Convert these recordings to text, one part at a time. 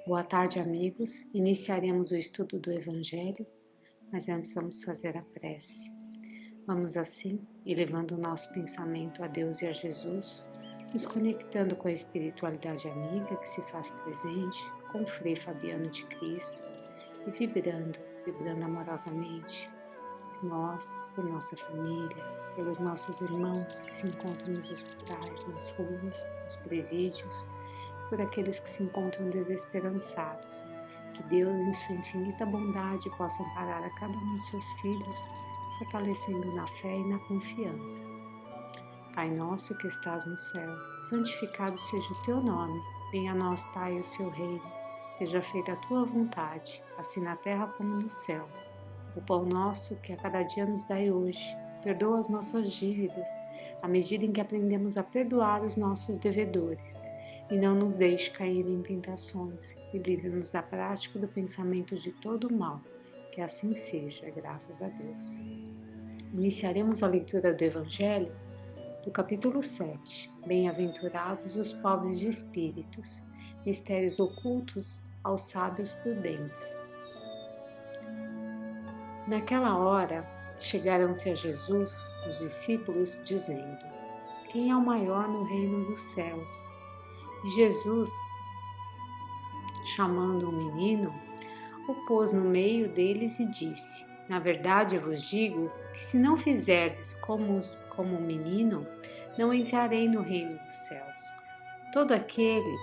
Boa tarde, amigos. Iniciaremos o estudo do Evangelho, mas antes vamos fazer a prece. Vamos assim, elevando o nosso pensamento a Deus e a Jesus, nos conectando com a espiritualidade amiga que se faz presente, com o Frei Fabiano de Cristo e vibrando amorosamente por nós, por nossa família, pelos nossos irmãos que se encontram nos hospitais, nas ruas, nos presídios, por aqueles que se encontram desesperançados. Que Deus, em sua infinita bondade, possa amparar a cada um de seus filhos, fortalecendo na fé e na confiança. Pai nosso que estás no céu, santificado seja o teu nome. Venha a nós, Pai, o seu reino. Seja feita a tua vontade, assim na terra como no céu. O pão nosso, que a cada dia nos dai hoje, perdoa as nossas dívidas, à medida em que aprendemos a perdoar os nossos devedores. E não nos deixe cair em tentações, e livre-nos da prática do pensamento de todo o mal. Que assim seja, graças a Deus. Iniciaremos a leitura do Evangelho do capítulo 7. Bem-aventurados os pobres de espíritos, mistérios ocultos aos sábios prudentes. Naquela hora, chegaram-se a Jesus os discípulos, dizendo: Quem é o maior no reino dos céus? E Jesus, chamando o menino, o pôs no meio deles e disse: Na verdade vos digo que se não fizerdes como o menino, não entrarei no reino dos céus. Todo aquele,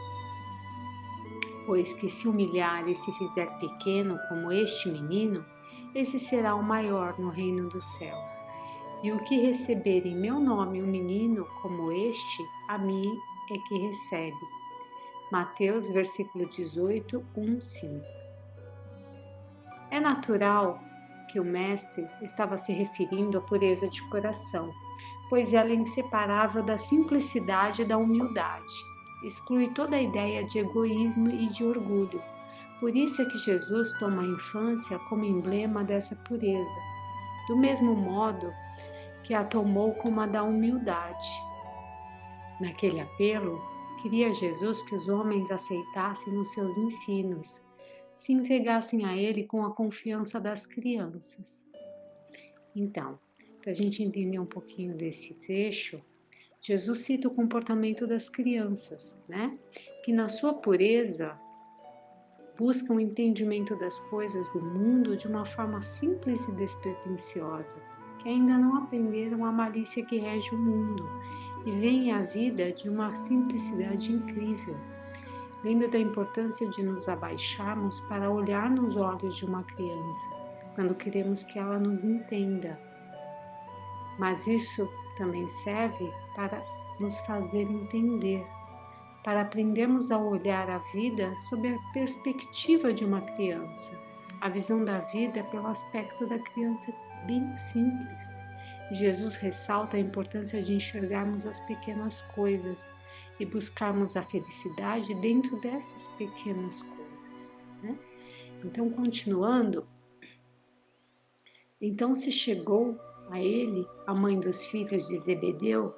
pois que se humilhar e se fizer pequeno como este menino, esse será o maior no reino dos céus. E o que receber em meu nome um menino como este, a mim é que recebe. Mateus, versículo 18, 5. É natural que o mestre estava se referindo à pureza de coração, pois ela é inseparável da simplicidade e da humildade. Exclui toda a ideia de egoísmo e de orgulho. Por isso é que Jesus toma a infância como emblema dessa pureza, do mesmo modo que a tomou como a da humildade. Naquele apelo, queria Jesus que os homens aceitassem os seus ensinos, se entregassem a ele com a confiança das crianças. Então, para a gente entender um pouquinho desse trecho, Jesus cita o comportamento das crianças, né? Que na sua pureza buscam o entendimento das coisas do mundo de uma forma simples e despretensiosa, que ainda não aprenderam a malícia que rege o mundo e veem a vida de uma simplicidade incrível. Lembra da importância de nos abaixarmos para olhar nos olhos de uma criança, quando queremos que ela nos entenda. Mas isso também serve para nos fazer entender, para aprendermos a olhar a vida sob a perspectiva de uma criança. A visão da vida pelo aspecto da criança bem simples. Jesus ressalta a importância de enxergarmos as pequenas coisas e buscarmos a felicidade dentro dessas pequenas coisas, né? Então, continuando, então se chegou a ele a mãe dos filhos de Zebedeu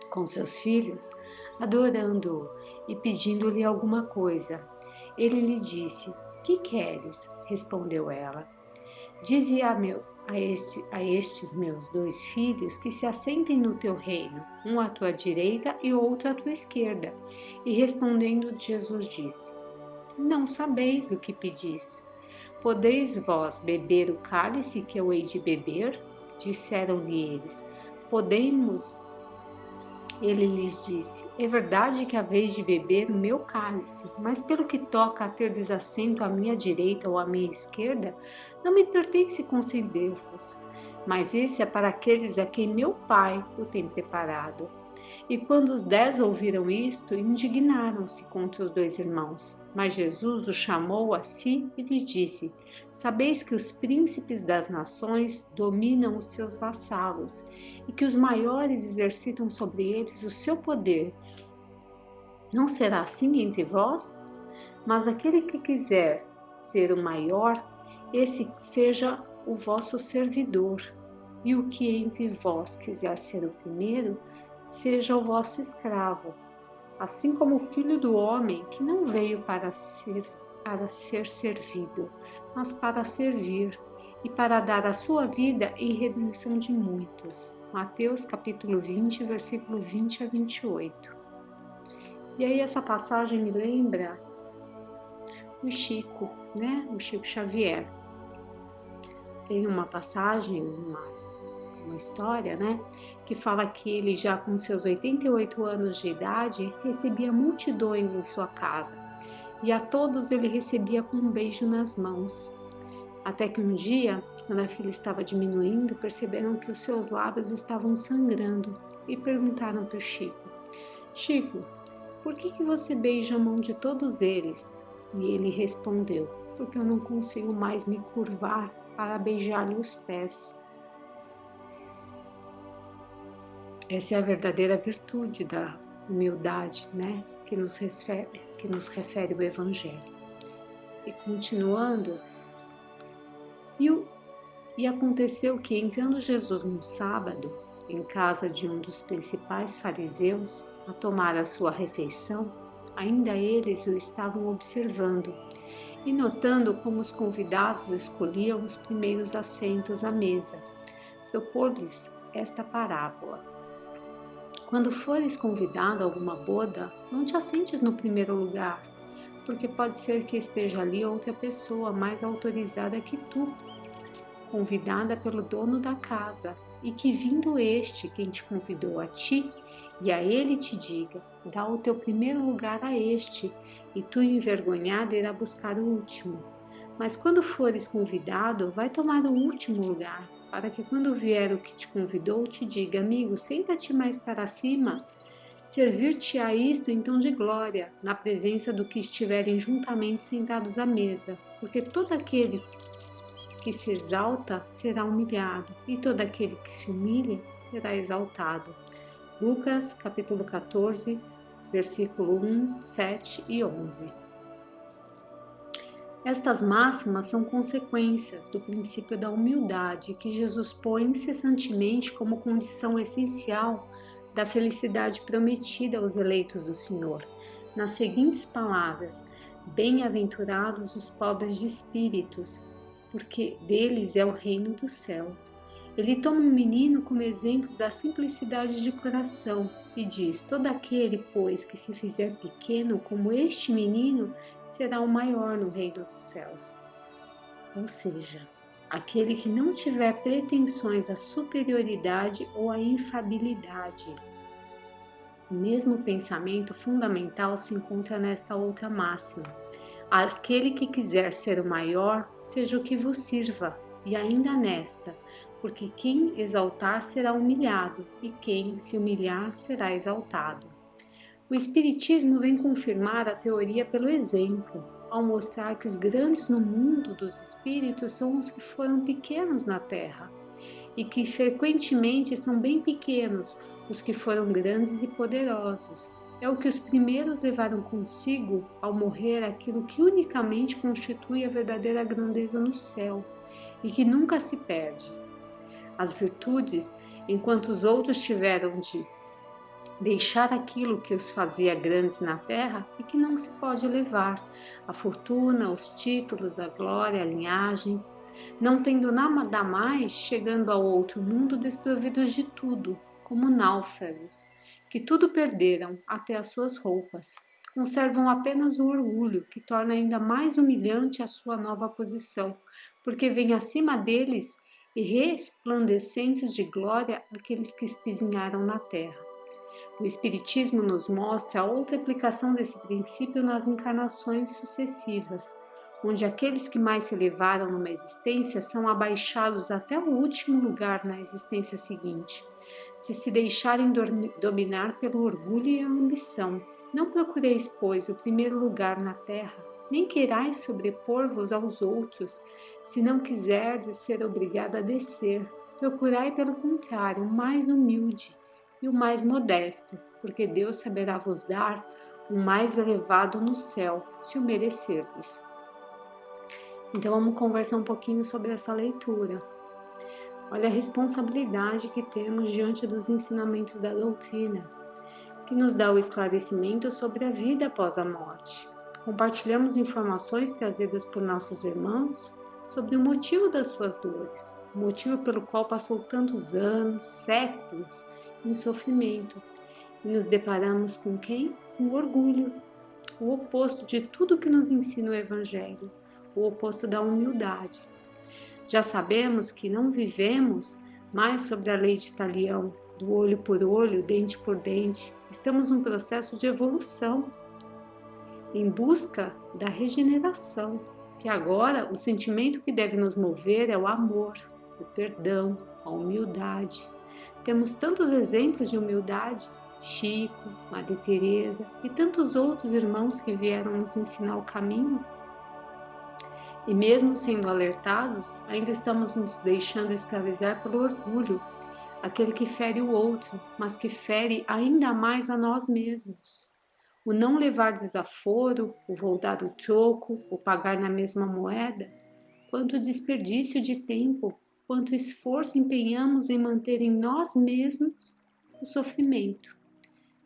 com seus filhos, adorando-o e pedindo-lhe alguma coisa. Ele lhe disse: Que queres? Respondeu ela: Dize a estes meus 2 filhos que se assentem no teu reino, um à tua direita e outro à tua esquerda. E respondendo, Jesus disse: Não sabeis o que pedis. Podeis vós beber o cálice que eu hei de beber? Disseram-lhe eles: Podemos. Ele lhes disse: É verdade que haveis de beber o meu cálice, mas pelo que toca a ter desassento à minha direita ou à minha esquerda, não me pertence conceder-vos. Mas isso é para aqueles a quem meu Pai o tem preparado. E quando os 10 ouviram isto, indignaram-se contra os 2 irmãos. Mas Jesus os chamou a si e lhes disse: Sabeis que os príncipes das nações dominam os seus vassalos e que os maiores exercitam sobre eles o seu poder. Não será assim entre vós? Mas aquele que quiser ser o maior, esse seja o vosso servidor. E o que entre vós quiser ser o primeiro, seja o vosso escravo. assim como o Filho do Homem, que não veio para ser servido, mas para servir e para dar a sua vida em redenção de muitos. Mateus capítulo 20, versículo 20 a 28. E aí essa passagem me lembra o Chico, né? O Chico Xavier. Tem uma passagem, uma história, né? Que fala que ele já com seus 88 anos de idade recebia multidões em sua casa e a todos ele recebia com um beijo nas mãos. Até que um dia, quando a filha estava diminuindo, perceberam que os seus lábios estavam sangrando e perguntaram para o Chico: Chico, por que você beija a mão de todos eles? E ele respondeu: porque eu não consigo mais me curvar para beijar-lhe os pés. Essa é a verdadeira virtude da humildade, né? Que nos refere o Evangelho. E continuando, e aconteceu que, entrando Jesus num sábado, em casa de um dos principais fariseus, a tomar a sua refeição, ainda eles o estavam observando e notando como os convidados escolhiam os primeiros assentos à mesa, propôs-lhes esta parábola. Quando fores convidado a alguma boda, não te assentes no primeiro lugar, porque pode ser que esteja ali outra pessoa mais autorizada que tu, convidada pelo dono da casa, e que vindo este, quem te convidou a ti, e a ele te diga, dá o teu primeiro lugar a este, e tu envergonhado irá buscar o último. Mas quando fores convidado, vai tomar o último lugar, para que quando vier o que te convidou, te diga, amigo, senta-te mais para cima, servir-te-á isto então de glória, na presença do que estiverem juntamente sentados à mesa, porque todo aquele que se exalta será humilhado, e todo aquele que se humilha será exaltado. Lucas, capítulo 14, versículo 1, 7 e 11. Estas máximas são consequências do princípio da humildade que Jesus põe incessantemente como condição essencial da felicidade prometida aos eleitos do Senhor, nas seguintes palavras: bem-aventurados os pobres de espíritos, porque deles é o reino dos céus. Ele toma um menino como exemplo da simplicidade de coração e diz: todo aquele, pois, que se fizer pequeno como este menino, será o maior no reino dos céus. Ou seja, aquele que não tiver pretensões à superioridade ou à infabilidade. O mesmo pensamento fundamental se encontra nesta outra máxima. Aquele que quiser ser o maior, seja o que vos sirva, e ainda nesta, porque quem exaltar será humilhado, e quem se humilhar será exaltado. O Espiritismo vem confirmar a teoria pelo exemplo, ao mostrar que os grandes no mundo dos espíritos são os que foram pequenos na Terra, e que frequentemente são bem pequenos os que foram grandes e poderosos. É o que os primeiros levaram consigo ao morrer aquilo que unicamente constitui a verdadeira grandeza no céu e que nunca se perde. As virtudes, enquanto os outros tiveram de deixar aquilo que os fazia grandes na terra e que não se pode levar, a fortuna, os títulos, a glória, a linhagem, não tendo nada mais, chegando ao outro mundo desprovidos de tudo, como náufragos, que tudo perderam, até as suas roupas. Conservam apenas o orgulho, que torna ainda mais humilhante a sua nova posição, porque vem acima deles e resplandecentes de glória aqueles que espizinharam na terra. O Espiritismo nos mostra a outra aplicação desse princípio nas encarnações sucessivas, onde aqueles que mais se elevaram numa existência são abaixados até o último lugar na existência seguinte, se deixarem dominar pelo orgulho e a ambição. Não procureis, pois, o primeiro lugar na terra, nem queirais sobrepor-vos aos outros, se não quiserdes ser obrigado a descer. Procurai, pelo contrário, o mais humilde e o mais modesto, porque Deus saberá vos dar o mais elevado no céu, se o merecerdes. Então vamos conversar um pouquinho sobre essa leitura. Olha a responsabilidade que temos diante dos ensinamentos da doutrina. que nos dá o esclarecimento sobre a vida após a morte. Compartilhamos informações trazidas por nossos irmãos sobre o motivo das suas dores, o motivo pelo qual passou tantos anos, séculos em sofrimento. E nos deparamos com quem? Com o orgulho, o oposto de tudo que nos ensina o Evangelho, o oposto da humildade. Já sabemos que não vivemos mais sobre a lei de Talião, do olho por olho, dente por dente. Estamos num processo de evolução, em busca da regeneração, que agora o sentimento que deve nos mover é o amor, o perdão, a humildade. Temos tantos exemplos de humildade, Chico, Madre Teresa e tantos outros irmãos que vieram nos ensinar o caminho. E mesmo sendo alertados, ainda estamos nos deixando escravizar pelo orgulho, aquele que fere o outro, mas que fere ainda mais a nós mesmos. O não levar desaforo, o voltar o troco, o pagar na mesma moeda, quanto desperdício de tempo, quanto esforço empenhamos em manter em nós mesmos o sofrimento.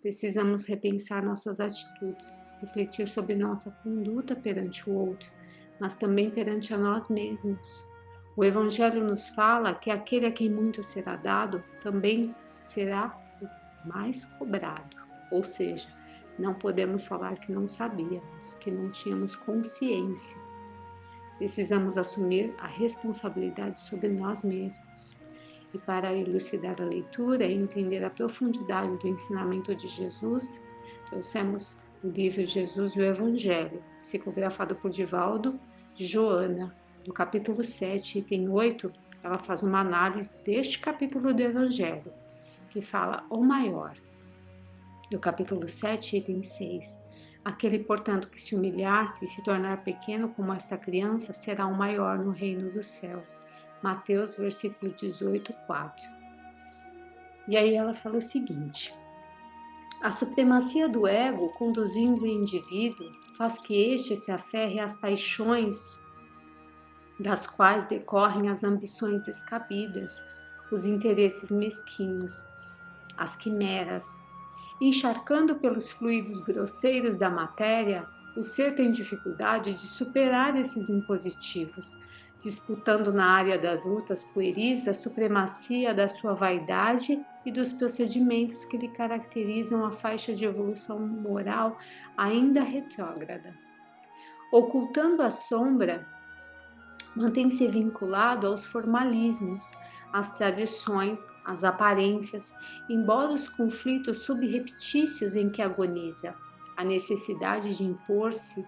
Precisamos repensar nossas atitudes, refletir sobre nossa conduta perante o outro, mas também perante a nós mesmos. O Evangelho nos fala que aquele a quem muito será dado também será o mais cobrado. Ou seja, não podemos falar que não sabíamos, que não tínhamos consciência. Precisamos assumir a responsabilidade sobre nós mesmos. E para elucidar a leitura e entender a profundidade do ensinamento de Jesus, trouxemos o livro Jesus e o Evangelho, psicografado por Divaldo de Joana. No capítulo 7, item 8, ela faz uma análise deste capítulo do Evangelho, que fala o maior. Do capítulo 7, item 6, aquele, portanto, que se humilhar e se tornar pequeno como esta criança, será o maior no reino dos céus. Mateus, versículo 18, 4. E aí ela fala o seguinte: a supremacia do ego conduzindo o indivíduo faz que este se aferre às paixões das quais decorrem as ambições descabidas, os interesses mesquinhos, as quimeras. Encharcando pelos fluidos grosseiros da matéria, o ser tem dificuldade de superar esses impositivos, disputando na área das lutas pueris a supremacia da sua vaidade e dos procedimentos que lhe caracterizam a faixa de evolução moral ainda retrógrada. Ocultando a sombra, mantém-se vinculado aos formalismos, às tradições, às aparências, embora os conflitos subreptícios em que agoniza, a necessidade de impor-se,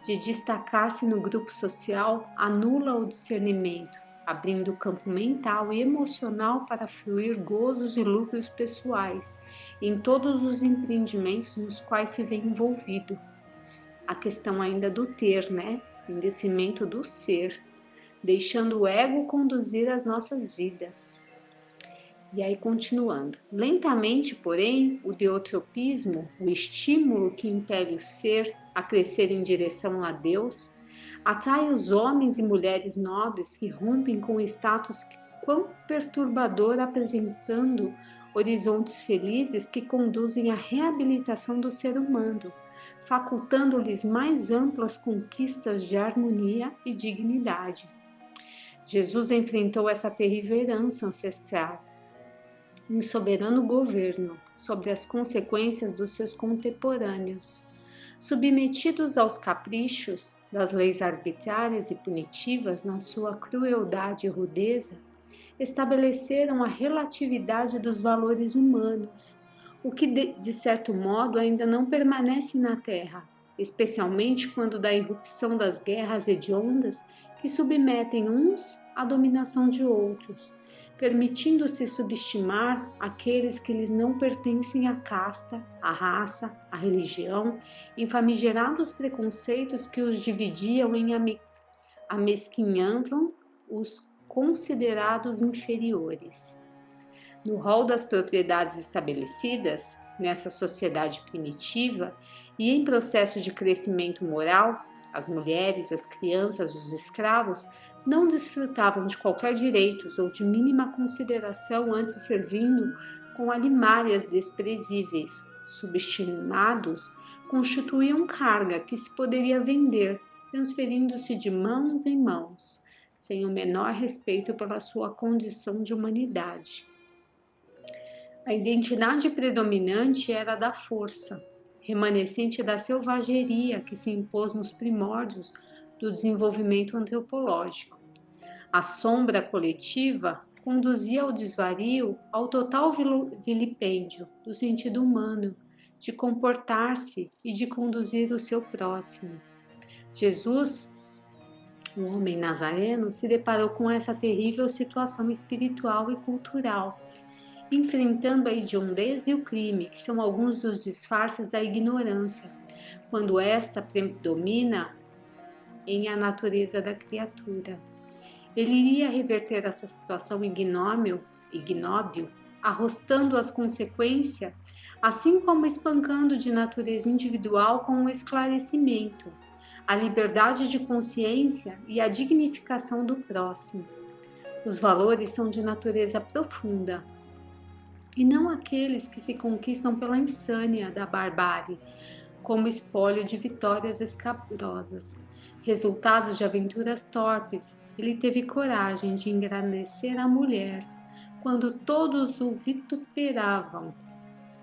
de destacar-se no grupo social, anula o discernimento, abrindo o campo mental e emocional para fluir gozos e lucros pessoais em todos os empreendimentos nos quais se vê envolvido. A questão ainda do ter, em detrimento do ser, deixando o ego conduzir as nossas vidas. E aí, continuando. Lentamente, porém, o deutropismo, o estímulo que impele o ser a crescer em direção a Deus, atrai os homens e mulheres nobres que rompem com o status quão perturbador, apresentando horizontes felizes que conduzem à reabilitação do ser humano, facultando-lhes mais amplas conquistas de harmonia e dignidade. Jesus enfrentou essa terrível herança ancestral em soberano governo sobre as consequências dos seus contemporâneos. Submetidos aos caprichos das leis arbitrárias e punitivas na sua crueldade e rudeza, estabeleceram a relatividade dos valores humanos, o que de certo modo ainda não permanece na Terra, especialmente quando da irrupção das guerras hediondas que submetem uns à dominação de outros, permitindo-se subestimar aqueles que lhes não pertencem à casta, à raça, à religião, em famigerados preconceitos que os dividiam e amesquinhavam os considerados inferiores. No rol das propriedades estabelecidas, nessa sociedade primitiva e em processo de crescimento moral, as mulheres, as crianças, os escravos não desfrutavam de qualquer direitos ou de mínima consideração, antes servindo com alimárias desprezíveis, subestimados, constituíam carga que se poderia vender, transferindo-se de mãos em mãos, sem o menor respeito pela sua condição de humanidade. A identidade predominante era a da força, remanescente da selvageria que se impôs nos primórdios do desenvolvimento antropológico. A sombra coletiva conduzia ao desvario, ao total vilipêndio do sentido humano, de comportar-se e de conduzir o seu próximo. Jesus, o homem nazareno, se deparou com essa terrível situação espiritual e cultural, enfrentando a hediondez e o crime, que são alguns dos disfarces da ignorância, quando esta predomina em a natureza da criatura. Ele iria reverter essa situação ignóbil, arrostando as consequências, assim como espancando de natureza individual com o esclarecimento, a liberdade de consciência e a dignificação do próximo. Os valores são de natureza profunda, e não aqueles que se conquistam pela insânia da barbárie, como espólio de vitórias escabrosas, resultados de aventuras torpes. Ele teve coragem de engrandecer a mulher, quando todos o vituperavam,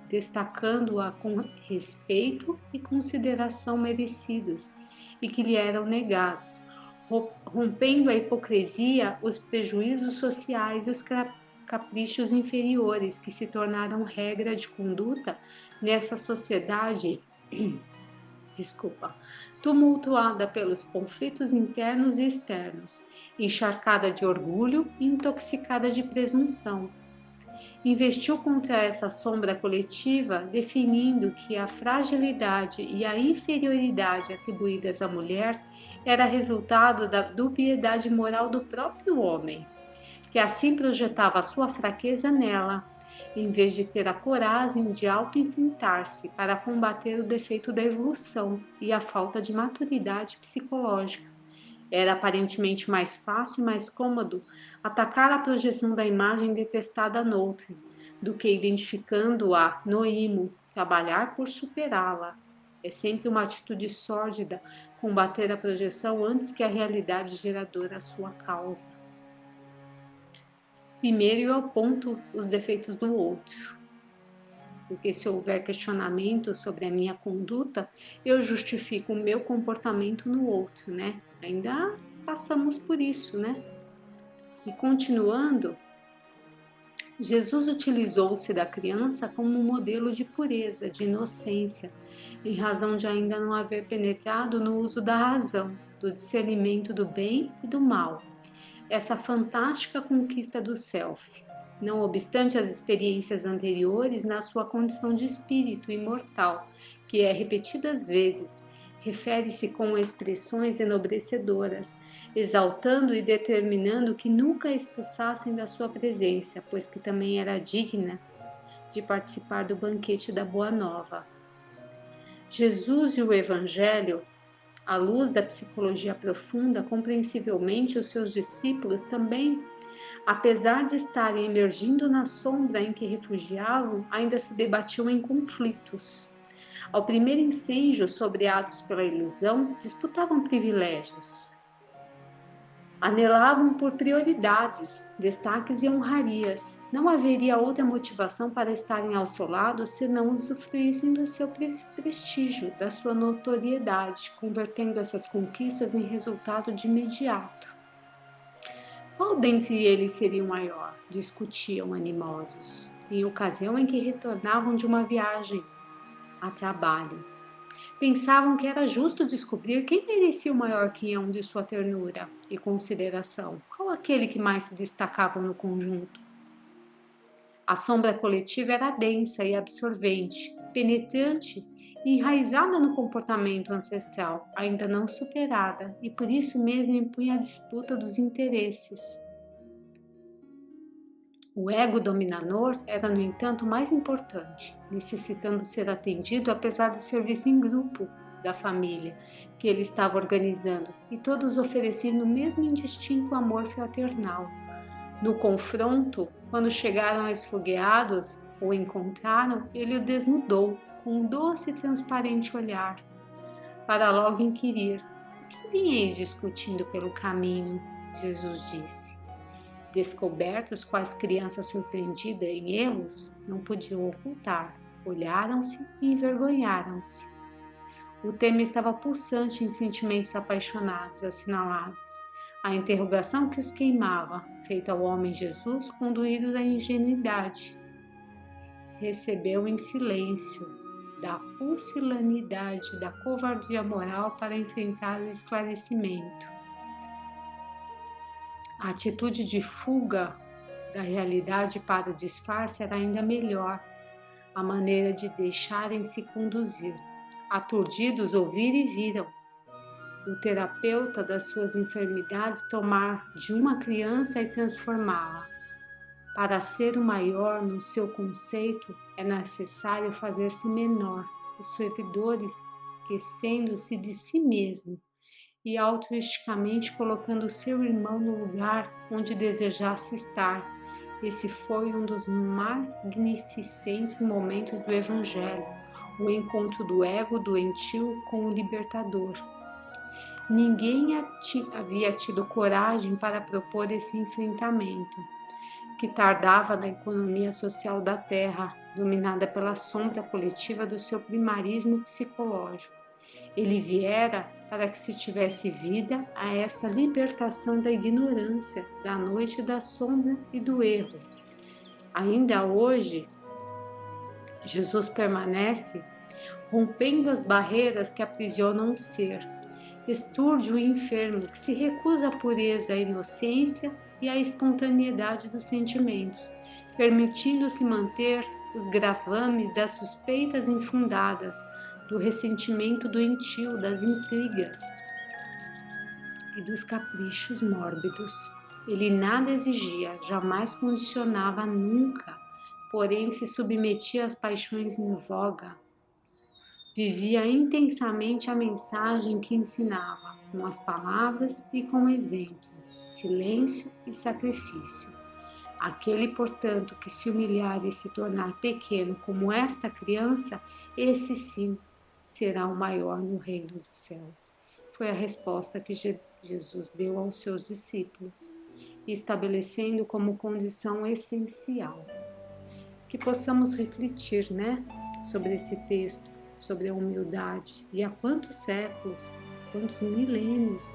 destacando-a com respeito e consideração merecidos e que lhe eram negados, rompendo a hipocrisia, os prejuízos sociais e os caprichos inferiores que se tornaram regra de conduta nessa sociedade tumultuada pelos conflitos internos e externos, encharcada de orgulho e intoxicada de presunção. Investiu contra essa sombra coletiva, definindo que a fragilidade e a inferioridade atribuídas à mulher era resultado da dubiedade moral do próprio homem, que assim projetava a sua fraqueza nela, em vez de ter a coragem de auto-enfrentar-se para combater o defeito da evolução e a falta de maturidade psicológica. Era aparentemente mais fácil e mais cômodo atacar a projeção da imagem detestada noutrem, do que, identificando-a no imo, trabalhar por superá-la. É sempre uma atitude sórdida combater a projeção antes que a realidade geradora sua causa. Primeiro eu aponto os defeitos do outro, porque se houver questionamento sobre a minha conduta, eu justifico o meu comportamento no outro, né? Ainda passamos por isso, né? E continuando, Jesus utilizou-se da criança como um modelo de pureza, de inocência, em razão de ainda não haver penetrado no uso da razão, do discernimento do bem e do mal. Essa fantástica conquista do self, não obstante as experiências anteriores na sua condição de espírito imortal, que é repetidas vezes, refere-se com expressões enobrecedoras, exaltando e determinando que nunca a expulsassem da sua presença, pois que também era digna de participar do banquete da Boa Nova. Jesus e o Evangelho, à luz da psicologia profunda, compreensivelmente os seus discípulos também, apesar de estarem emergindo na sombra em que refugiavam, ainda se debatiam em conflitos. Ao primeiro incêndio sobreados pela ilusão, disputavam privilégios. Anelavam por prioridades, destaques e honrarias. Não haveria outra motivação para estarem ao seu lado se não usufruíssem do seu prestígio, da sua notoriedade, convertendo essas conquistas em resultado de imediato. Qual dentre eles seria o maior? Discutiam animosos, em ocasião em que retornavam de uma viagem a trabalho. Pensavam que era justo descobrir quem merecia o maior quinhão de sua ternura e consideração, qual aquele que mais se destacava no conjunto. A sombra coletiva era densa e absorvente, penetrante e enraizada no comportamento ancestral, ainda não superada, e por isso mesmo impunha a disputa dos interesses. O ego dominador era, no entanto, mais importante, necessitando ser atendido apesar do serviço em grupo da família que ele estava organizando, e todos oferecendo o mesmo indistinto amor fraternal. No confronto, quando chegaram esfogueados, o encontraram, ele o desnudou, com um doce e transparente olhar, para logo inquirir: o que vinheis discutindo pelo caminho? Jesus disse. Descobertos quais crianças surpreendidas em erros, não podiam ocultar, olharam-se e envergonharam-se. O tema estava pulsante em sentimentos apaixonados, assinalados. A interrogação que os queimava, feita ao homem Jesus, conduído da ingenuidade. Recebeu em silêncio, da pusilanidade, da covardia moral para enfrentar o esclarecimento. A atitude de fuga da realidade para o disfarce era ainda melhor, a maneira de deixarem-se conduzir. Aturdidos, ouviram e viram o terapeuta das suas enfermidades tomar de uma criança e transformá-la. Para ser o maior no seu conceito, é necessário fazer-se menor. Os servidores, esquecendo-se de si mesmo e altruisticamente colocando seu irmão no lugar onde desejasse estar. Esse foi um dos magnificentes momentos do Evangelho, o encontro do ego doentio com o libertador. Ninguém havia tido coragem para propor esse enfrentamento, que tardava na economia social da Terra, dominada pela sombra coletiva do seu primarismo psicológico. Ele viera para que se tivesse vida a esta libertação da ignorância, da noite da sombra e do erro. Ainda hoje, Jesus permanece rompendo as barreiras que aprisionam o ser. Estúrdio e enfermo que se recusa à pureza, à inocência e à espontaneidade dos sentimentos, permitindo-se manter os gravames das suspeitas infundadas, do ressentimento doentio, das intrigas e dos caprichos mórbidos. Ele nada exigia, jamais condicionava nunca, porém se submetia às paixões em voga. Vivia intensamente a mensagem que ensinava, com as palavras e com o exemplo, silêncio e sacrifício. Aquele, portanto, que se humilhar e se tornar pequeno como esta criança, esse sim será o maior no reino dos céus. Foi a resposta que Jesus deu aos seus discípulos, estabelecendo como condição essencial. Que possamos refletir, sobre esse texto, sobre a humildade e há quantos séculos, quantos milênios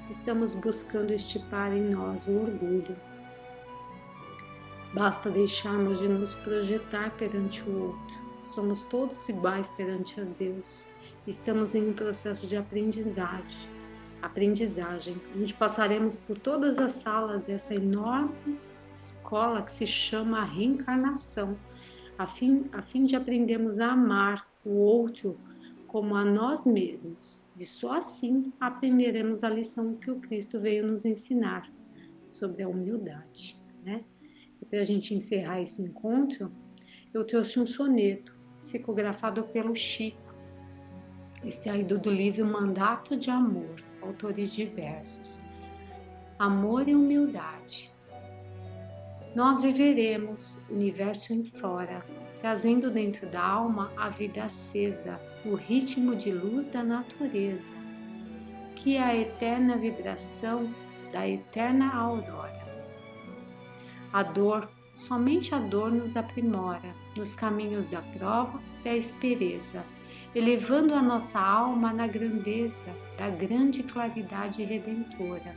estamos buscando estipar em nós o orgulho. Basta deixarmos de nos projetar perante o outro. Somos todos iguais perante a Deus. Estamos em um processo de aprendizagem, onde passaremos por todas as salas dessa enorme escola que se chama a reencarnação, a fim de aprendermos a amar o outro como a nós mesmos. E só assim aprenderemos a lição que o Cristo veio nos ensinar sobre a humildade, E para a gente encerrar esse encontro, eu trouxe um soneto psicografado pelo Chico, extraído do livro Mandato de Amor, autores diversos. Amor e humildade. Nós viveremos universo em fora, trazendo dentro da alma a vida acesa, o ritmo de luz da natureza, que é a eterna vibração da eterna aurora. A dor, somente a dor nos aprimora, nos caminhos da prova e da aspereza, elevando a nossa alma na grandeza da grande claridade redentora.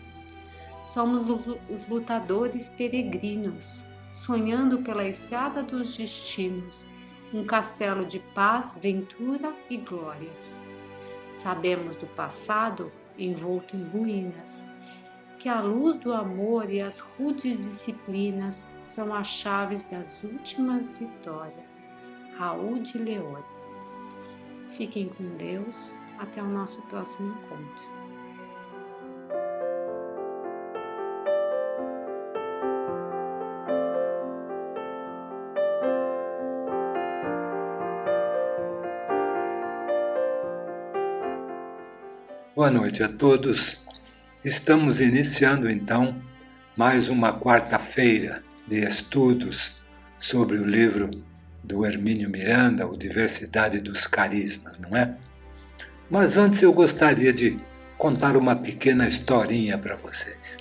Somos os lutadores peregrinos, sonhando pela estrada dos destinos, um castelo de paz, ventura e glórias. Sabemos do passado envolto em ruínas, que a luz do amor e as rudes disciplinas são as chaves das últimas vitórias. Raul de Leone. Fiquem com Deus, até o nosso próximo encontro. Boa noite a todos. Estamos iniciando então mais uma quarta-feira de estudos sobre o livro do Hermínio Miranda, o Diversidade dos Carismas, não é? Mas antes eu gostaria de contar uma pequena historinha para vocês.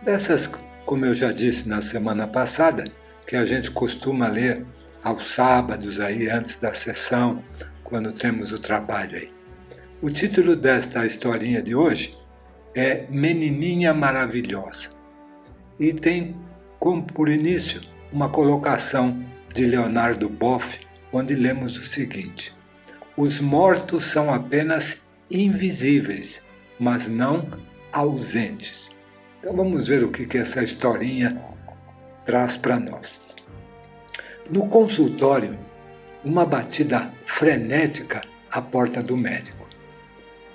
Dessas, como eu já disse na semana passada, que a gente costuma ler aos sábados aí antes da sessão, quando temos o trabalho aí. O título desta historinha de hoje é Menininha Maravilhosa e tem como por início uma colocação de Leonardo Boff, onde lemos o seguinte: os mortos são apenas invisíveis, mas não ausentes. Então vamos ver o que essa historinha traz para nós. No consultório, uma batida frenética à porta do médico.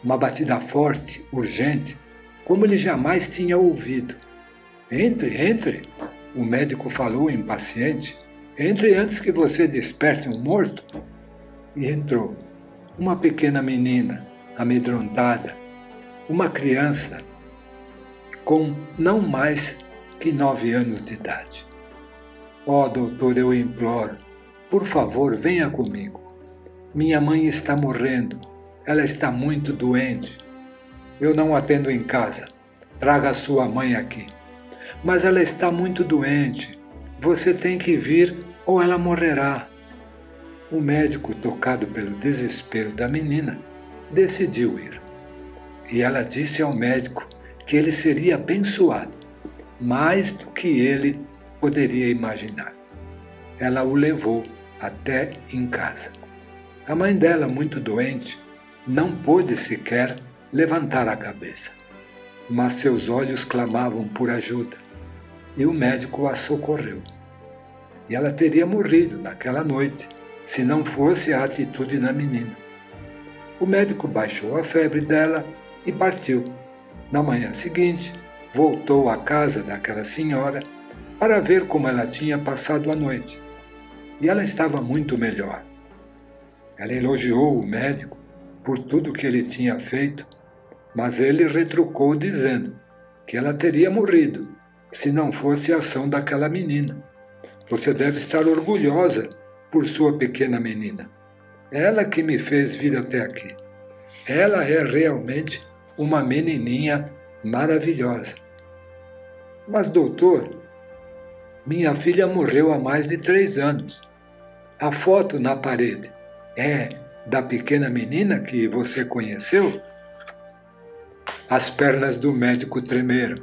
Uma batida forte, urgente, como ele jamais tinha ouvido. Entre, entre, o médico falou impaciente. Entre antes que você desperte um morto. E entrou uma pequena menina, amedrontada, uma criança com não mais que 9 anos de idade. Ó, doutor, eu imploro, por favor, venha comigo. Minha mãe está morrendo, ela está muito doente. Eu não atendo em casa, traga a sua mãe aqui. Mas ela está muito doente, você tem que vir ou ela morrerá. O médico, tocado pelo desespero da menina, decidiu ir. E ela disse ao médico que ele seria abençoado, mais do que ele poderia imaginar. Ela o levou até em casa. A mãe dela, muito doente, não pôde sequer levantar a cabeça, mas seus olhos clamavam por ajuda, e o médico a socorreu. E ela teria morrido naquela noite, se não fosse a atitude da menina. O médico baixou a febre dela e partiu. Na manhã seguinte, voltou à casa daquela senhora para ver como ela tinha passado a noite. E ela estava muito melhor. Ela elogiou o médico por tudo que ele tinha feito, mas ele retrucou dizendo que ela teria morrido se não fosse a ação daquela menina. Você deve estar orgulhosa por sua pequena menina. Ela que me fez vir até aqui. Ela é realmente uma menininha maravilhosa. Mas, doutor, minha filha morreu há mais de 3 anos. A foto na parede é da pequena menina que você conheceu? As pernas do médico tremeram.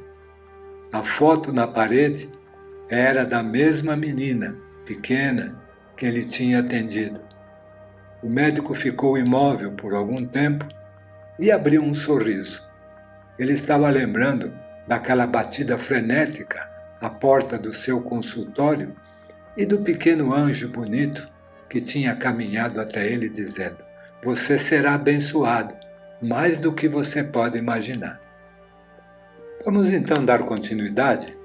A foto na parede era da mesma menina, pequena, que ele tinha atendido. O médico ficou imóvel por algum tempo e abriu um sorriso. Ele estava lembrando daquela batida frenética à porta do seu consultório e do pequeno anjo bonito que tinha caminhado até ele dizendo: você será abençoado, mais do que você pode imaginar. Vamos então dar continuidade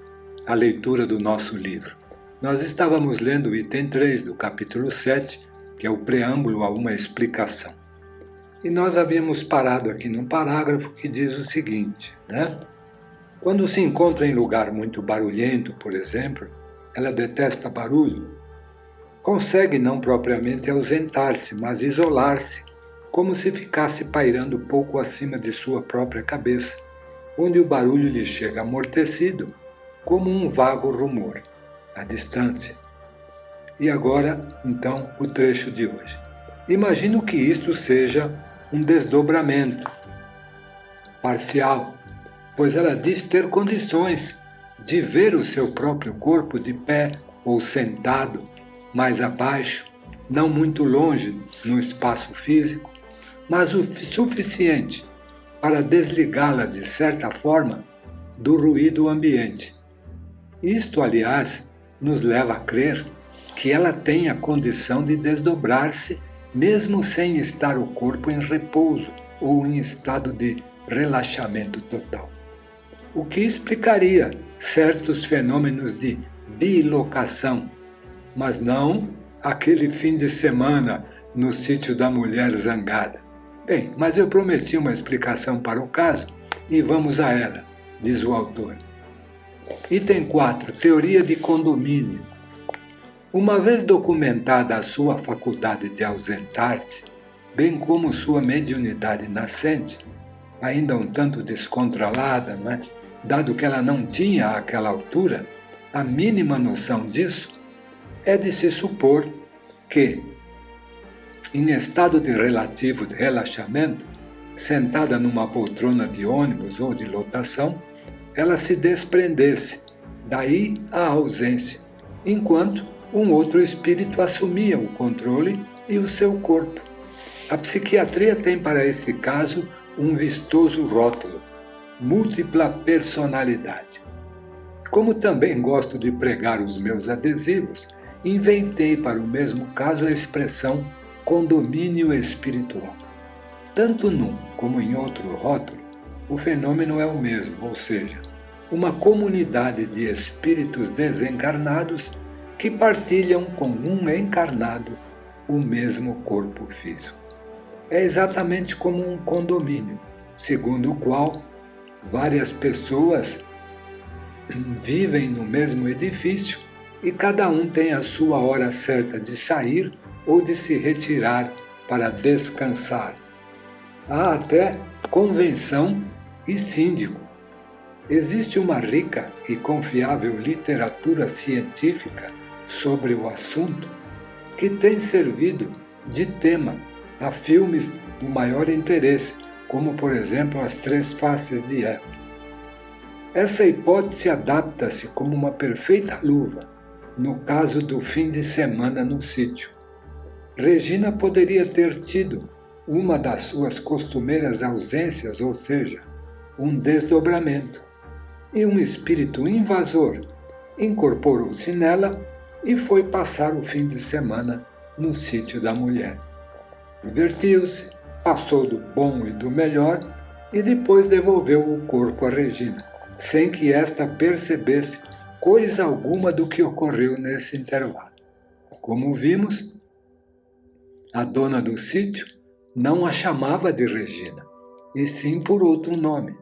à leitura do nosso livro. Nós estávamos lendo o item 3 do capítulo 7, que é o preâmbulo a uma explicação. E nós havíamos parado aqui num parágrafo que diz o seguinte, né? Quando se encontra em lugar muito barulhento, por exemplo, ela detesta barulho, consegue não propriamente ausentar-se, mas isolar-se, como se ficasse pairando pouco acima de sua própria cabeça, onde o barulho lhe chega amortecido, como um vago rumor, à distância. E agora, então, o trecho de hoje. Imagino que isto seja um desdobramento parcial, pois ela diz ter condições de ver o seu próprio corpo de pé ou sentado, mais abaixo, não muito longe no espaço físico, mas o suficiente para desligá-la de certa forma do ruído ambiente. Isto, aliás, nos leva a crer que ela tem a condição de desdobrar-se mesmo sem estar o corpo em repouso ou em estado de relaxamento total. O que explicaria certos fenômenos de bilocação, mas não aquele fim de semana no sítio da mulher zangada. Bem, mas eu prometi uma explicação para o caso e vamos a ela, diz o autor. Item 4. Teoria de condomínio. Uma vez documentada a sua faculdade de ausentar-se, bem como sua mediunidade nascente, ainda um tanto descontrolada, não é? Dado que ela não tinha àquela altura a mínima noção disso, é de se supor que, em estado de relativo relaxamento, sentada numa poltrona de ônibus ou de lotação, ela se desprendesse, daí a ausência, enquanto um outro espírito assumia o controle e o seu corpo. A psiquiatria tem para esse caso um vistoso rótulo: múltipla personalidade. Como também gosto de pregar os meus adesivos, inventei para o mesmo caso a expressão condomínio espiritual. Tanto num como em outro rótulo, o fenômeno é o mesmo, ou seja, uma comunidade de espíritos desencarnados que partilham com um encarnado o mesmo corpo físico. É exatamente como um condomínio, segundo o qual várias pessoas vivem no mesmo edifício e cada um tem a sua hora certa de sair ou de se retirar para descansar. Há até convenção e síndico. Existe uma rica e confiável literatura científica sobre o assunto que tem servido de tema a filmes do maior interesse, como por exemplo As Três Faces de Eva. Essa hipótese adapta-se como uma perfeita luva no caso do fim de semana no sítio. Regina poderia ter tido uma das suas costumeiras ausências, ou seja, um desdobramento, e um espírito invasor incorporou-se nela e foi passar o fim de semana no sítio da mulher. Divertiu-se, passou do bom e do melhor e depois devolveu o corpo a Regina, sem que esta percebesse coisa alguma do que ocorreu nesse intervalo. Como vimos, a dona do sítio não a chamava de Regina, e sim por outro nome.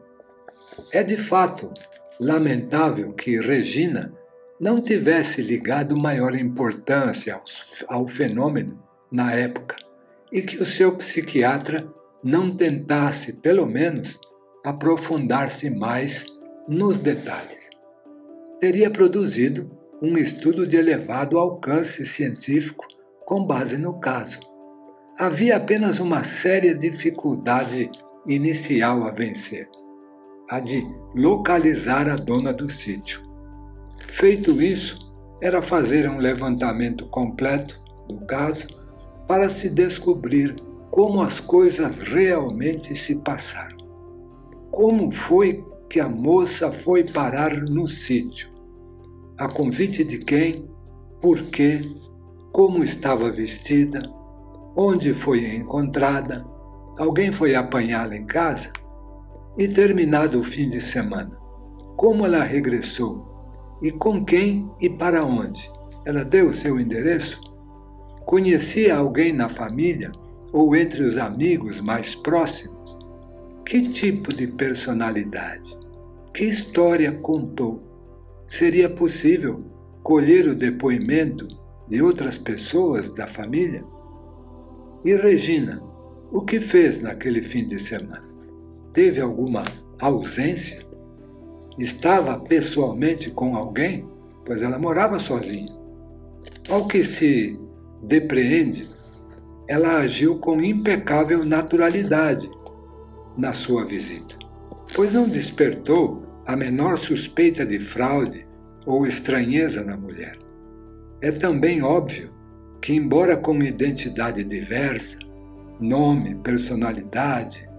É de fato lamentável que Regina não tivesse ligado maior importância ao fenômeno na época e que o seu psiquiatra não tentasse, pelo menos, aprofundar-se mais nos detalhes. Teria produzido um estudo de elevado alcance científico com base no caso. Havia apenas uma séria dificuldade inicial a vencer: a de localizar a dona do sítio. Feito isso, era fazer um levantamento completo do caso para se descobrir como as coisas realmente se passaram. Como foi que a moça foi parar no sítio? A convite de quem? Por quê? Como estava vestida? Onde foi encontrada? Alguém foi apanhá-la em casa? E terminado o fim de semana, como ela regressou? E com quem e para onde? Ela deu o seu endereço? Conhecia alguém na família ou entre os amigos mais próximos? Que tipo de personalidade? Que história contou? Seria possível colher o depoimento de outras pessoas da família? E Regina, o que fez naquele fim de semana? Teve alguma ausência? Estava pessoalmente com alguém? Pois ela morava sozinha. Ao que se depreende, ela agiu com impecável naturalidade na sua visita, pois não despertou a menor suspeita de fraude ou estranheza na mulher. É também óbvio que, embora com identidade diversa, nome, personalidade,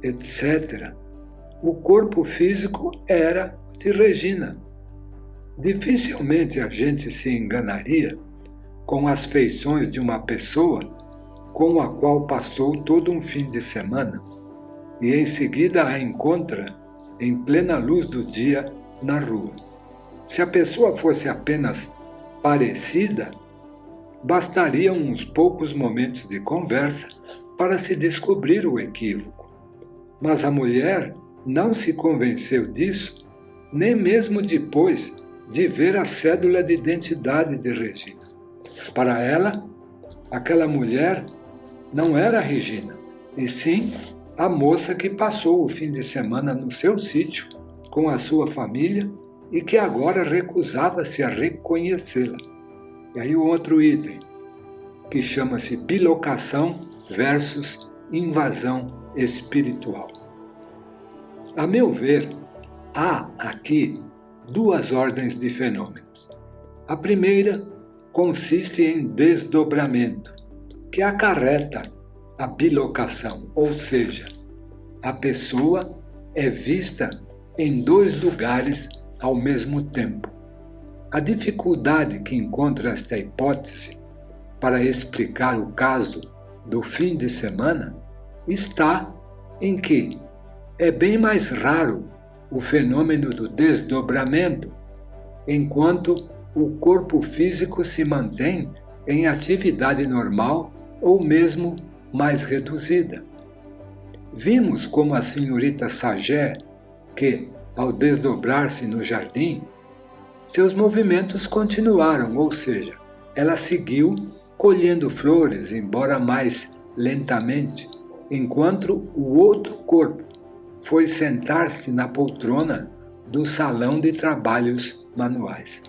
etc., o corpo físico era de Regina. Dificilmente a gente se enganaria com as feições de uma pessoa com a qual passou todo um fim de semana e em seguida a encontra em plena luz do dia na rua. Se a pessoa fosse apenas parecida, bastariam uns poucos momentos de conversa para se descobrir o equívoco. Mas a mulher não se convenceu disso, nem mesmo depois de ver a cédula de identidade de Regina. Para ela, aquela mulher não era a Regina, e sim a moça que passou o fim de semana no seu sítio com a sua família e que agora recusava-se a reconhecê-la. E aí o outro item, que chama-se bilocação versus invasão espiritual. A meu ver, há aqui duas ordens de fenômenos. A primeira consiste em desdobramento, que acarreta a bilocação, ou seja, a pessoa é vista em dois lugares ao mesmo tempo. A dificuldade que encontra esta hipótese para explicar o caso do fim de semana está em que é bem mais raro o fenômeno do desdobramento, enquanto o corpo físico se mantém em atividade normal ou mesmo mais reduzida. Vimos como a senhorita Sagé, que, ao desdobrar-se no jardim, seus movimentos continuaram, ou seja, ela seguiu colhendo flores, embora mais lentamente, enquanto o outro corpo foi sentar-se na poltrona do salão de trabalhos manuais.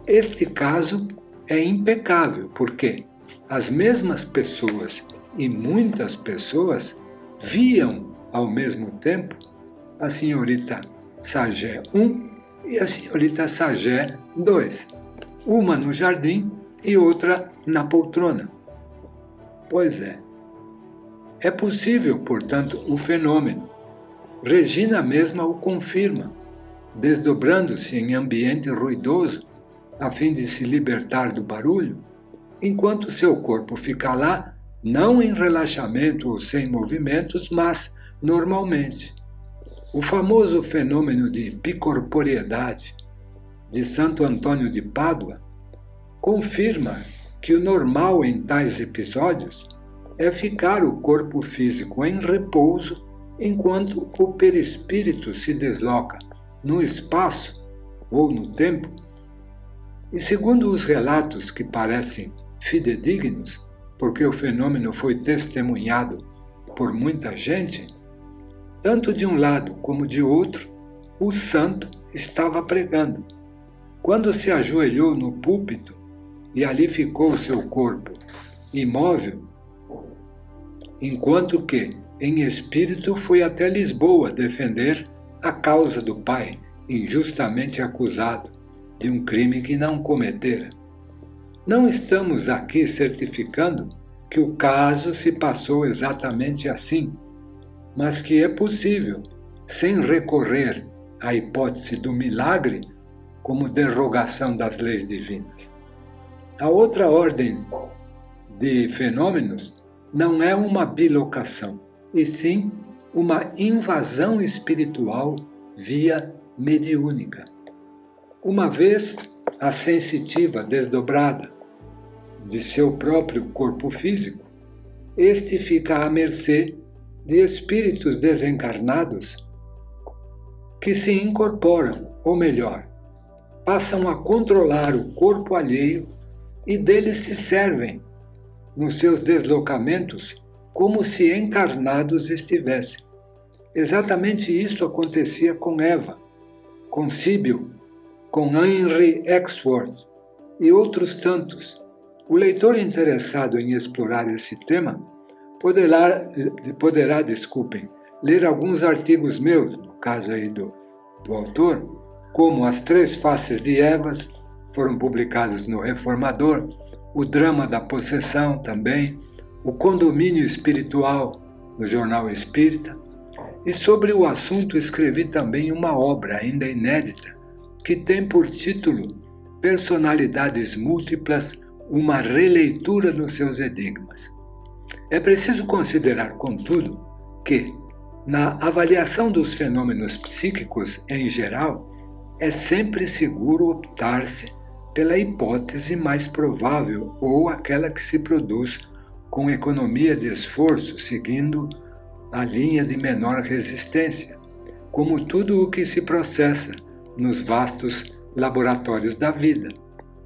Este caso é impecável, porque as mesmas pessoas e muitas pessoas viam ao mesmo tempo a senhorita Sagé 1 e a senhorita Sagé 2, uma no jardim e outra na poltrona. Pois é possível, portanto, o fenômeno. Regina mesma o confirma, desdobrando-se em ambiente ruidoso a fim de se libertar do barulho, enquanto seu corpo fica lá, não em relaxamento ou sem movimentos, mas normalmente. O famoso fenômeno de bicorporeidade de Santo Antônio de Pádua confirma que o normal em tais episódios é ficar o corpo físico em repouso enquanto o perispírito se desloca no espaço ou no tempo. E segundo os relatos que parecem fidedignos, porque o fenômeno foi testemunhado por muita gente, tanto de um lado como de outro, o santo estava pregando. Quando se ajoelhou no púlpito e ali ficou seu corpo imóvel, enquanto que, em espírito, foi até Lisboa defender a causa do pai, injustamente acusado de um crime que não cometera. Não estamos aqui certificando que o caso se passou exatamente assim, mas que é possível, sem recorrer à hipótese do milagre como derrogação das leis divinas. A outra ordem de fenômenos não é uma bilocação, e sim uma invasão espiritual via mediúnica. Uma vez a sensitiva desdobrada de seu próprio corpo físico, este fica à mercê de espíritos desencarnados que se incorporam, ou melhor, passam a controlar o corpo alheio e deles se servem nos seus deslocamentos como se encarnados estivessem. Exatamente isso acontecia com Eva, com Síbil, com Henry Exworth e outros tantos. O leitor interessado em explorar esse tema poderá ler alguns artigos meus, no caso aí do autor, como As Três Faces de Evas, foram publicados no Reformador, O Drama da Possessão também, O Condomínio Espiritual, no Jornal Espírita, e sobre o assunto escrevi também uma obra ainda inédita, que tem por título Personalidades Múltiplas, uma releitura dos seus enigmas. É preciso considerar, contudo, que, na avaliação dos fenômenos psíquicos em geral, é sempre seguro optar-se pela hipótese mais provável ou aquela que se produz com economia de esforço, seguindo a linha de menor resistência, como tudo o que se processa nos vastos laboratórios da vida.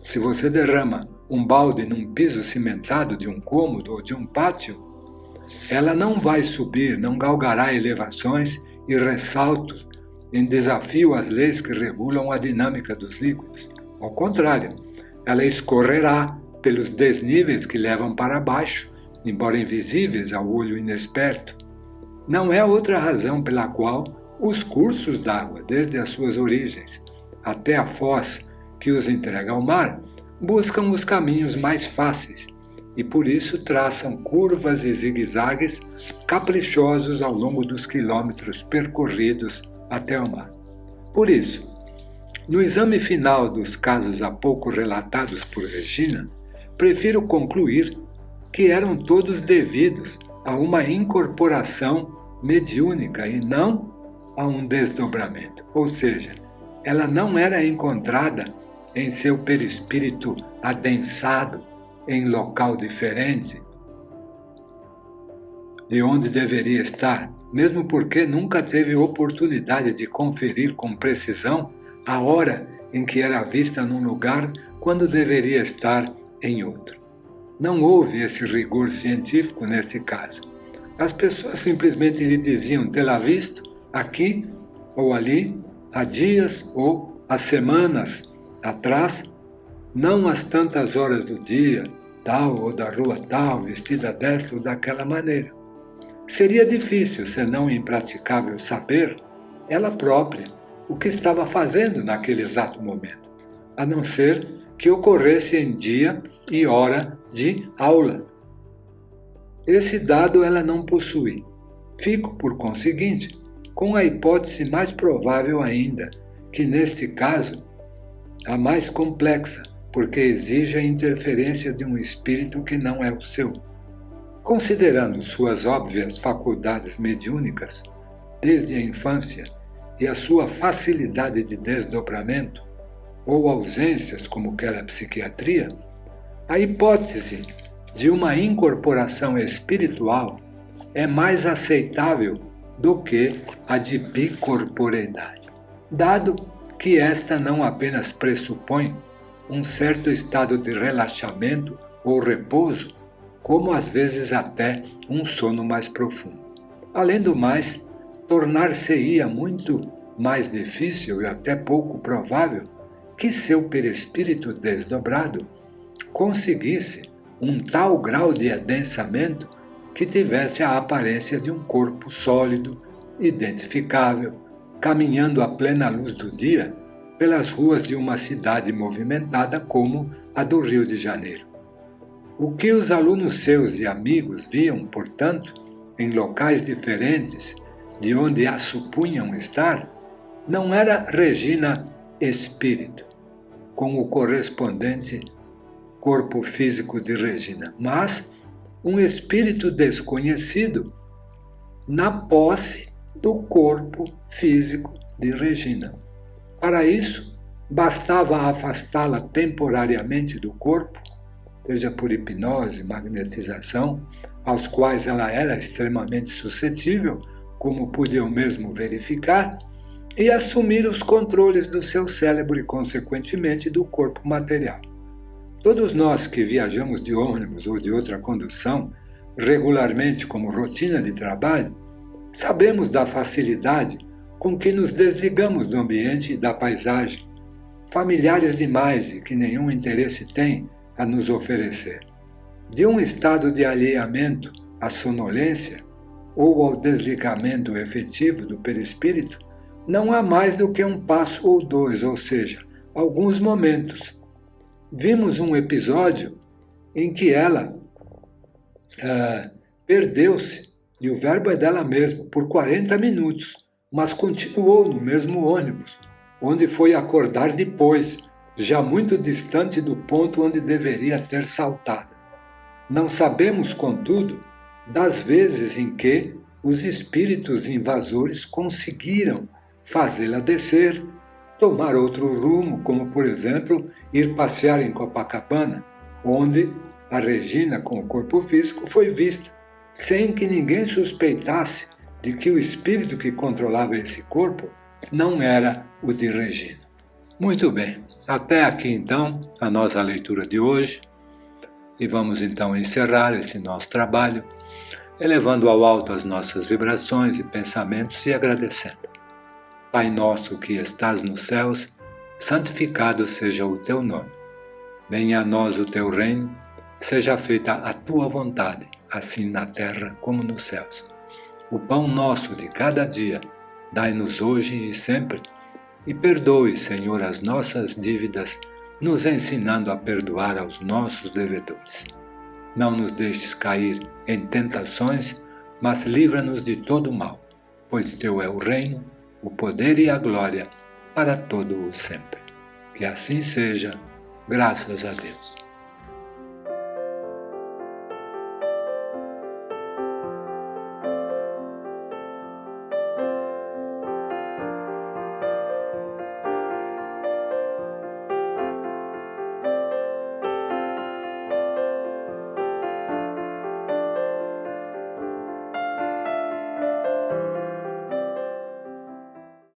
Se você derrama um balde num piso cimentado de um cômodo ou de um pátio, ela não vai subir, não galgará elevações e ressaltos em desafio às leis que regulam a dinâmica dos líquidos. Ao contrário, ela escorrerá pelos desníveis que levam para baixo, embora invisíveis ao olho inexperto. Não é outra razão pela qual os cursos d'água, desde as suas origens até a foz que os entrega ao mar, buscam os caminhos mais fáceis e por isso traçam curvas e zigue-zagues caprichosos ao longo dos quilômetros percorridos até o mar. Por isso, no exame final dos casos há pouco relatados por Regina, prefiro concluir que eram todos devidos a uma incorporação mediúnica e não a um desdobramento. Ou seja, ela não era encontrada em seu perispírito adensado em local diferente de onde deveria estar, mesmo porque nunca teve oportunidade de conferir com precisão a hora em que era vista num lugar quando deveria estar em outro. Não houve esse rigor científico neste caso. As pessoas simplesmente lhe diziam tê-la visto aqui ou ali, há dias ou há semanas atrás, não às tantas horas do dia, tal ou da rua tal, vestida desta ou daquela maneira. Seria difícil, senão impraticável, saber, ela própria, o que estava fazendo naquele exato momento, a não ser que ocorresse em dia e hora de aula. Esse dado ela não possui. Fico, por conseguinte, com a hipótese mais provável ainda, que neste caso, a mais complexa, porque exige a interferência de um espírito que não é o seu. Considerando suas óbvias faculdades mediúnicas, desde a infância, e a sua facilidade de desdobramento, ou ausências, como quer a psiquiatria, a hipótese de uma incorporação espiritual é mais aceitável do que a de bicorporeidade, dado que esta não apenas pressupõe um certo estado de relaxamento ou repouso, como às vezes até um sono mais profundo. Além do mais, tornar-se-ia muito mais difícil e até pouco provável que seu perispírito desdobrado conseguisse um tal grau de adensamento que tivesse a aparência de um corpo sólido, identificável, caminhando à plena luz do dia pelas ruas de uma cidade movimentada como a do Rio de Janeiro. O que os alunos seus e amigos viam, portanto, em locais diferentes de onde a supunham estar, não era Regina espírito, com o correspondente corpo físico de Regina, mas um espírito desconhecido na posse do corpo físico de Regina. Para isso, bastava afastá-la temporariamente do corpo, seja por hipnose, magnetização, aos quais ela era extremamente suscetível, como pude eu mesmo verificar, e assumir os controles do seu cérebro e, consequentemente, do corpo material. Todos nós que viajamos de ônibus ou de outra condução, regularmente como rotina de trabalho, sabemos da facilidade com que nos desligamos do ambiente e da paisagem, familiares demais e que nenhum interesse tem a nos oferecer. De um estado de alheamento à sonolência ou ao desligamento efetivo do perispírito, não há mais do que um passo ou dois, ou seja, alguns momentos. Vimos um episódio em que ela perdeu-se, e o verbo é dela mesma, por 40 minutos, mas continuou no mesmo ônibus, onde foi acordar depois, já muito distante do ponto onde deveria ter saltado. Não sabemos, contudo, das vezes em que os espíritos invasores conseguiram fazê-la descer, tomar outro rumo, como, por exemplo, ir passear em Copacabana, onde a Regina, com o corpo físico, foi vista, sem que ninguém suspeitasse de que o espírito que controlava esse corpo não era o de Regina. Muito bem, até aqui então a nossa leitura de hoje. E vamos então encerrar esse nosso trabalho, elevando ao alto as nossas vibrações e pensamentos e agradecendo. Pai nosso que estás nos céus, santificado seja o teu nome. Venha a nós o teu reino, seja feita a tua vontade, assim na terra como nos céus. O pão nosso de cada dia, dai-nos hoje e sempre, e perdoe, Senhor, as nossas dívidas, nos ensinando a perdoar aos nossos devedores. Não nos deixes cair em tentações, mas livra-nos de todo o mal, pois teu é o reino, o poder e a glória, para todo o sempre. Que assim seja, graças a Deus.